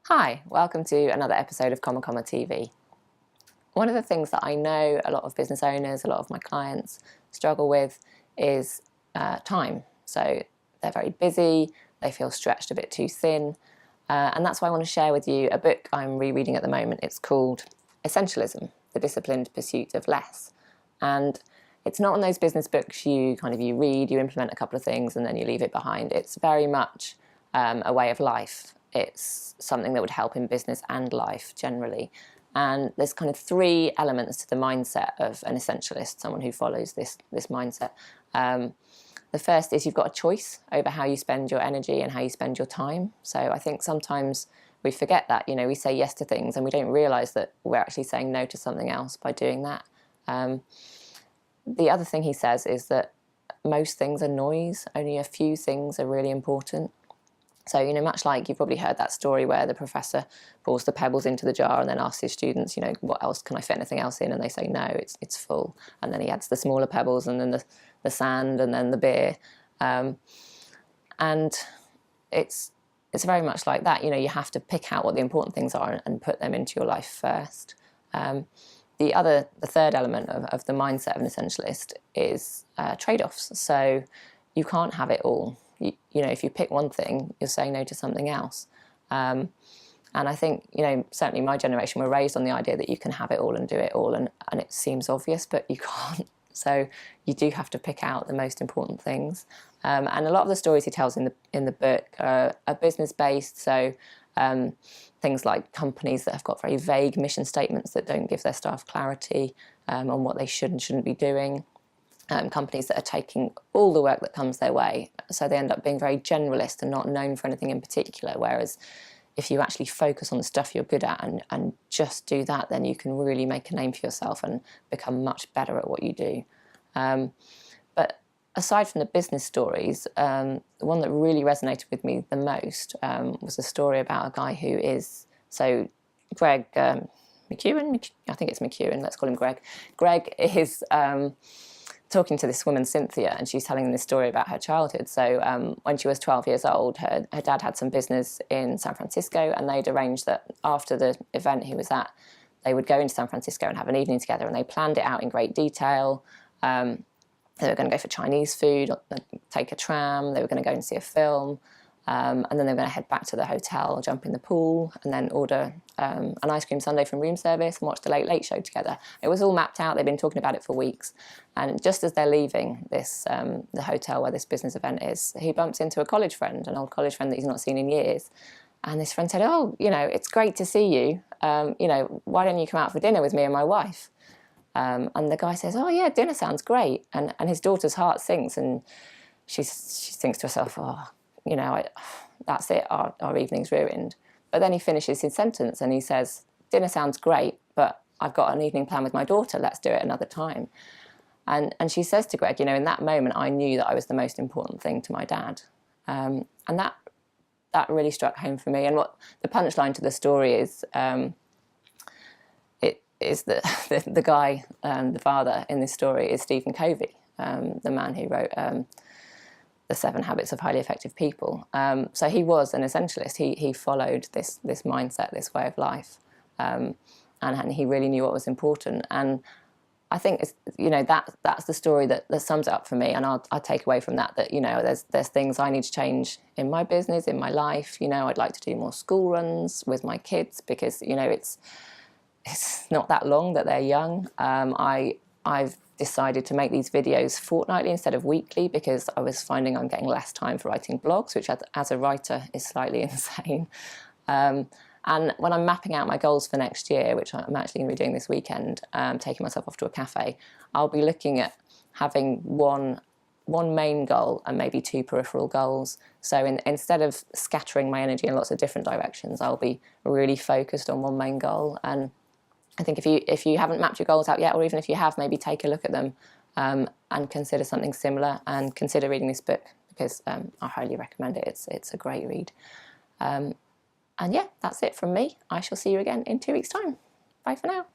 Hi, welcome to another episode of Comma TV. One of the things that I know a lot of business owners, a lot of my clients struggle with is time. So they're very busy, they feel stretched a bit too thin, and that's why I want to share with you a book I'm rereading at the moment. It's called Essentialism, The Disciplined Pursuit of Less. And it's not one of those business books you read, you implement a couple of things and then you leave it behind. It's very much a way of life. It's something that would help in business and life generally. And there's kind of three elements to the mindset of an essentialist, someone who follows this mindset. The first is you've got a choice over how you spend your energy and how you spend your time. So I think sometimes we forget that, we say yes to things and we don't realise that we're actually saying no to something else by doing that. The other thing he says is that most things are noise, only a few things are really important. So, much like you've probably heard that story where the professor pours the pebbles into the jar and then asks his students, what else, can I fit anything else in? And they say, no, it's full. And then he adds the smaller pebbles and then the sand and then the beer. And it's very much like that. You have to pick out what the important things are and put them into your life first. The third element of the mindset of an essentialist is trade-offs. So you can't have it all. If you pick one thing, you're saying no to something else. And I think, certainly my generation were raised on the idea that you can have it all and do it all, and it seems obvious, but you can't. So you do have to pick out the most important things. And a lot of the stories he tells in the book are business-based, so things like companies that have got very vague mission statements that don't give their staff clarity on what they should and shouldn't be doing. Companies that are taking all the work that comes their way, so they end up being very generalist and not known for anything in particular, whereas if you actually focus on the stuff you're good at and just do that, then you can really make a name for yourself and become much better at what you do. But aside from the business stories, the one that really resonated with me the most was a story about a guy who is, so Greg McEwen, I think it's McEwen, let's call him Greg. Greg is talking to this woman, Cynthia, and she's telling this story about her childhood. So when she was 12 years old, her dad had some business in San Francisco, and they'd arranged that after the event he was at, they would go into San Francisco and have an evening together, and they planned it out in great detail. They were going to go for Chinese food, take a tram, they were going to go and see a film, and then they were going to head back to the hotel, jump in the pool, and then order an ice cream sundae from room service and watch the Late Late Show together. It was all mapped out. They've been talking about it for weeks. And just as they're leaving this the hotel where this business event is, he bumps into a college friend, an old college friend that he's not seen in years. And this friend said, oh, it's great to see you. Why don't you come out for dinner with me and my wife? And the guy says, oh, yeah, dinner sounds great. And his daughter's heart sinks, and she thinks to herself, oh, that's it, our evening's ruined. But then he finishes his sentence and he says, dinner sounds great, but I've got an evening plan with my daughter, let's do it another time. And she says to Greg, in that moment I knew that I was the most important thing to my dad. And that really struck home for me. And what the punchline to the story is, the guy, the father in this story is Stephen Covey, the man who wrote The 7 Habits of Highly Effective People. So he was an essentialist. He followed this mindset, this way of life, and he really knew what was important. And I think that's the story that sums it up for me. And I'll take away from that there's things I need to change in my business, in my life. I'd like to do more school runs with my kids because it's not that long that they're young. I've decided to make these videos fortnightly instead of weekly because I was finding I'm getting less time for writing blogs, which as a writer is slightly insane. And when I'm mapping out my goals for next year, which I'm actually going to be doing this weekend, taking myself off to a cafe, I'll be looking at having one main goal and maybe 2 peripheral goals. So instead of scattering my energy in lots of different directions, I'll be really focused on one main goal. And I think if you haven't mapped your goals out yet, or even if you have, maybe take a look at them and consider something similar, and consider reading this book because I highly recommend it. It's a great read. And yeah, that's it from me. I shall see you again in 2 weeks' time. Bye for now.